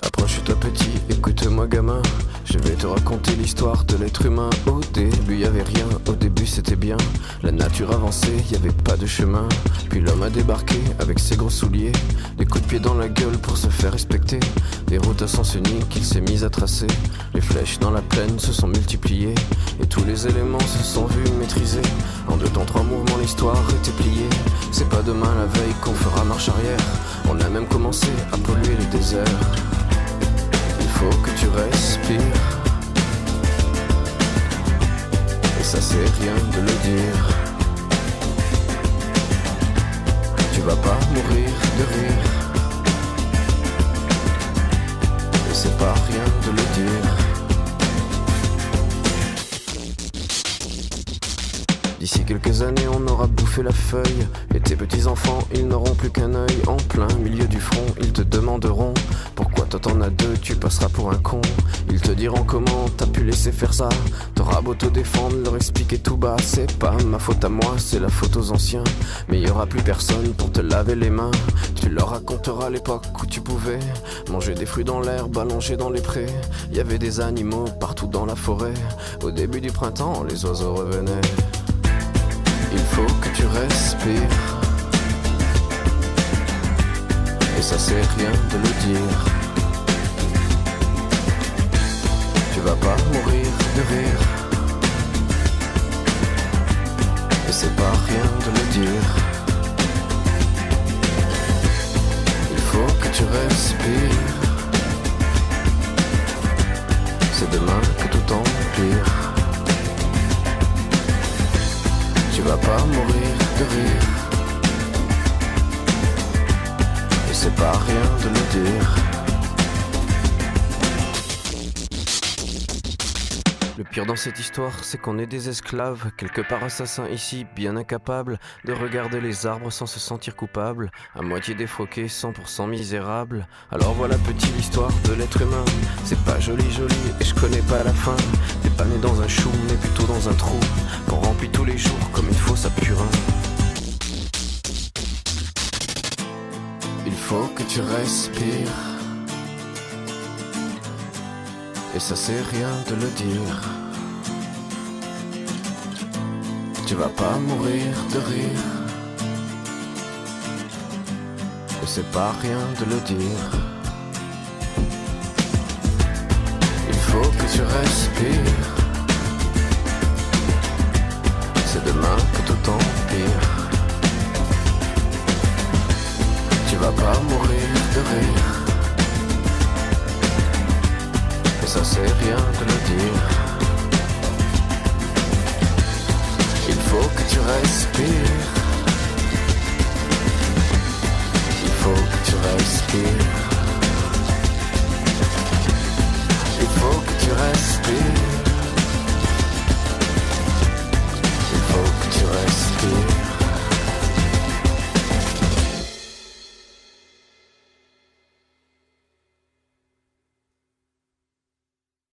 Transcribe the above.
Approche-toi petit, écoute-moi gamin. Je vais te raconter l'histoire de l'être humain. Au début y avait rien, au début c'était bien. La nature avançait, y avait pas de chemin. Puis l'homme a débarqué avec ses gros souliers, des coups de pied dans la gueule pour se faire respecter. Des routes à sens unique qu'il s'est mis à tracer. Les flèches dans la plaine se sont multipliées, et tous les éléments se sont vus maîtrisés. En 2 temps 3 mouvements l'histoire était pliée. C'est pas demain la veille qu'on fera marche arrière. On a même commencé à polluer les déserts. Il faut que tu respires, et ça c'est rien de le dire. Tu vas pas mourir de rire, et c'est pas rien de le dire. D'ici quelques années on aura bouffé la feuille, et tes petits enfants ils n'auront plus qu'un œil. En plein milieu du front ils te demanderont pourquoi toi t'en as 2, tu passeras pour un con. Ils te diront comment t'as pu laisser faire ça. T'auras beau te défendre, leur expliquer tout bas. C'est pas ma faute à moi, c'est la faute aux anciens. Mais y aura plus personne pour te laver les mains. Tu leur raconteras l'époque où tu pouvais manger des fruits dans l'herbe, allongés dans les prés. Y avait des animaux partout dans la forêt. Au début du printemps, les oiseaux revenaient. Il faut que tu respires, et ça c'est rien de le dire. Tu vas pas mourir de rire, et c'est pas rien de le dire. Il faut que tu respires, c'est demain que tout empire. Tu vas pas mourir de rire, et c'est pas rien de le dire. Le pire dans cette histoire, c'est qu'on est des esclaves, quelque part assassins ici, bien incapables de regarder les arbres sans se sentir coupables, à moitié défroqués, 100% misérables. Alors voilà petit l'histoire de l'être humain. C'est pas joli et je connais pas la fin. T'es pas né dans un chou, mais plutôt dans un trou qu'on remplit tous les jours comme une fosse à purin. Il faut que tu respires, et ça c'est rien de le dire. Tu vas pas mourir de rire, et c'est pas rien de le dire. Il faut que tu respires, c'est demain que tout empire. Tu vas pas mourir de rire,